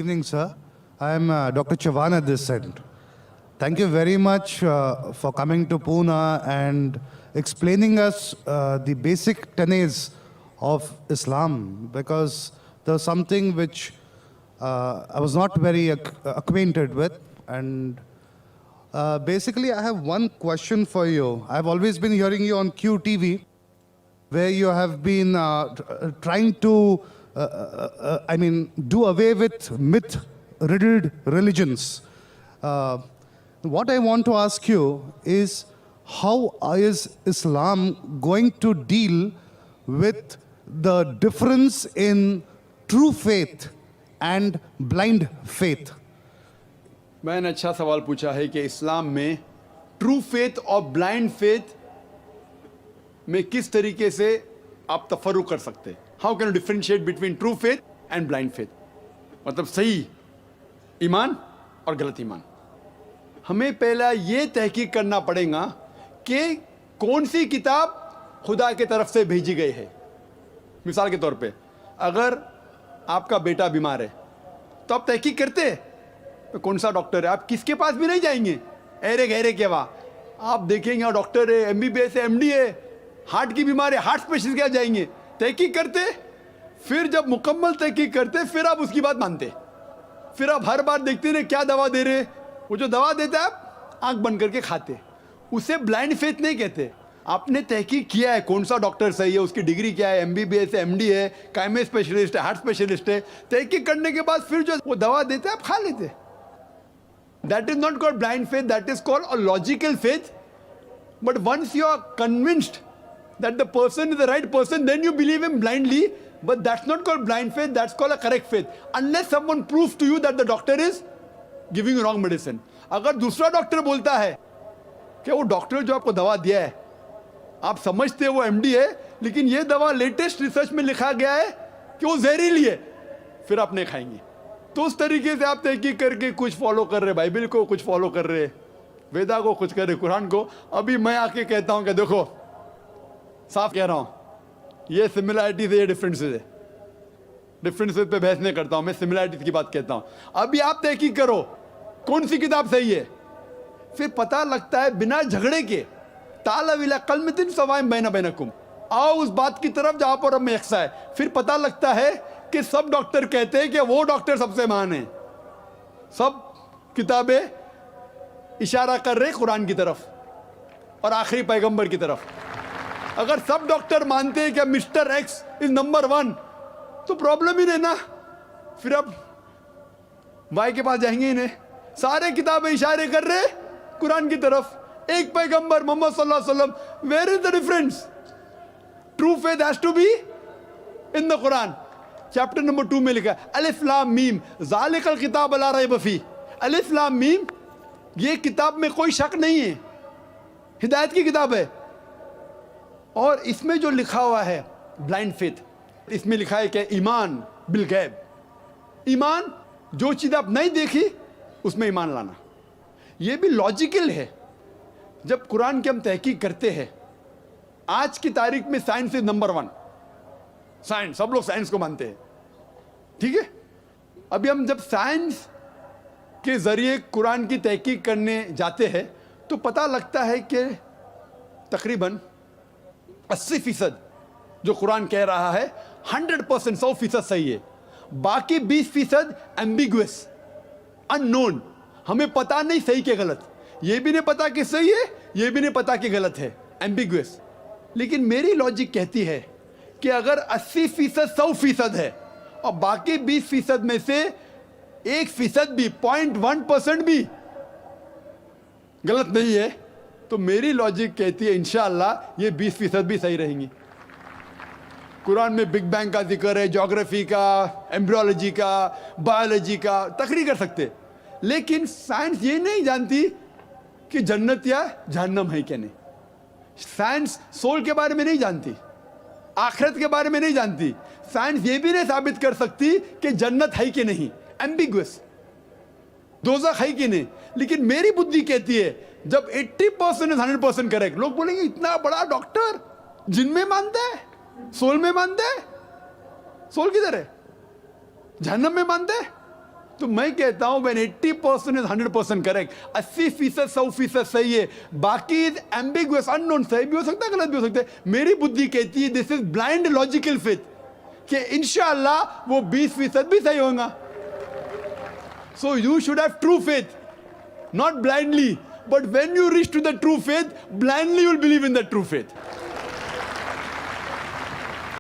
Evening, sir. I am Dr. Chavan at this end. Thank you very much for coming to Pune and explaining us the basic tenets of Islam, because there's something which I was not very acquainted with. And basically, I have one question for you. I've always been hearing you on QTV, where you have been trying to do away with myth-riddled religions. What I want to ask you is, how is Islam going to deal with the difference in true faith and blind faith? मैंने अच्छा सवाल पूछा है कि इस्लाम में true faith और blind faith में किस तरीके से आप तफर्रुक कर सकते हैं. How can you differentiate between true faith and blind faith, मतलब सही ईमान और गलत ईमान. हमें पहला ये तहकीक करना पड़ेगा कि कौन सी किताब खुदा के तरफ से भेजी गई है. मिसाल के तौर पे अगर आपका बेटा बीमार है तो आप तहकीक करते हैं तो कौन सा डॉक्टर है. आप किसके पास भी नहीं जाएंगे अरे गहरे के वहाँ, आप देखेंगे डॉक्टर है, MBBS है, MD है, हार्ट की बीमारी है, हार्ट स्पेशलिस्ट के जाएंगे, तहकीक करते. फिर जब मुकम्मल तहकीक करते फिर आप उसकी बात मानते. फिर आप हर बार देखते हैं क्या दवा दे रहे, वो जो दवा देता है आप आंख बंद करके खाते. उसे ब्लाइंड फेथ नहीं कहते. आपने तहकीक किया है कौन सा डॉक्टर सही है, उसकी डिग्री क्या है, MBBS है, MD है, कायमे स्पेशलिस्ट है, हार्ट स्पेशलिस्ट है. तहकीक करने के बाद फिर जो वो दवा देते हैं आप खा लेते. That is not called blind faith, that is called a logical faith. But once you are convinced that the person is the right person, then you believe him blindly. But that's not called blind faith, that's called a correct faith. Unless someone proves to you that the doctor is giving you wrong medicine. अगर दूसरा doctor बोलता है कि वो doctor जो आपको दवा दिया है आप समझते हो वो MD है, लेकिन ये दवा लेटेस्ट रिसर्च में लिखा गया है कि वो जहरीली है, फिर आप नहीं खाएंगे. तो उस तरीके से आप तहकीक करके कुछ फॉलो कर रहे, बाइबल को कुछ फॉलो कर रहे, वेदा को कुछ कर रहे, कुरान को. अभी मैं आके कहता हूँ कि देखो साफ कह रहा हूँ, ये सिमिलैरिटीज है, ये डिफरेंसेस है. डिफरेंसेस पे बहस नहीं करता हूँ, मैं सिमिलैरिटीज की बात कहता हूँ. अभी आप तहकीक करो कौन सी किताब सही है, फिर पता लगता है बिना झगड़े के ताला विला कलमतिन सवाइम बैना बैनकुम, आओ उस बात की तरफ जहाँ पर हमें यकसा है. फिर पता लगता है कि सब डॉक्टर कहते हैं कि वो डॉक्टर सबसे महान है. सब किताबें इशारा कर रहे कुरान की तरफ और आखिरी पैगंबर की तरफ. अगर सब डॉक्टर मानते हैं कि मिस्टर X इज नंबर 1 तो प्रॉब्लम ही नहीं ना. फिर अब Y के पास जाएंगे ही नहीं. सारे किताबें इशारे कर रहे कुरान की तरफ, एक पैगंबर मोहम्मद सल्लल्लाहु अलैहि वसल्लम. Where is the difference? True faith has to be in the Quran. Chapter number 2 में लिखा है अलिफ लाम मीम ज़ालिकल किताब ला रैब फी. अलिफ लाम मीम, ये किताब में कोई शक नहीं है, हिदायत की किताब है. और इसमें जो लिखा हुआ है ब्लाइंड फेथ, इसमें लिखा है कि ईमान बिल गैब, ईमान जो चीज़ आप नहीं देखी उसमें ईमान लाना. ये भी लॉजिकल है. जब कुरान की हम तहकीक करते हैं, आज की तारीख में साइंस इज नंबर 1. साइंस, सब लोग साइंस को मानते हैं, ठीक है. अभी हम जब साइंस के जरिए कुरान की तहकीक करने जाते हैं तो पता लगता है कि तकरीबन 80% जो कुरान कह रहा है 100%, 100% सही है. बाकी 20% एम्बिगुअस, अननोन, हमें पता नहीं सही के गलत. ये भी नहीं पता कि सही है, ये भी नहीं पता कि गलत है, एम्बिगुअस. लेकिन मेरी लॉजिक कहती है कि अगर 80% 100% है और बाकी 20% में से 1% भी, 0.1% भी गलत नहीं है, तो मेरी लॉजिक कहती है इंशाअल्लाह ये 20% भी सही रहेंगी. कुरान में बिग बैंग का जिक्र है, ज्योग्राफी का, एम्ब्रियोलॉजी का, बायोलॉजी का, तकरीर कर सकते. लेकिन साइंस ये नहीं जानती कि जन्नत या जहन्नम है क्या नहीं. साइंस सोल के बारे में नहीं जानती, आखिरत के बारे में नहीं जानती. साइंस ये भी नहीं साबित कर सकती कि जन्नत है कि नहीं, एम्बिगुअस, दोज़ख है कि नहीं. लेकिन मेरी बुद्धि कहती है जब 80% 100% करेक्ट, लोग बोलेंगे इतना बड़ा डॉक्टर जिन में मानता है, सोल में मानता है. सोल किधर है? जहन्नम में मानते हैं تو میں کہتا ہوں when 80% is 100% کریکٹ, 80% 100% صحیح ہے, باقی ایمبیگوس اننون, صحیح بھی ہو سکتا ہے غلط بھی ہو سکتا ہے. میری بدھی کہتی ہے دس از بلائنڈ لاجیکل فیتھ کہ انشاءاللہ وہ 20% بھی صحیح ہوگا. So you should have true faith, not blindly. But when you reach to the true faith, blindly you will believe in the true faith.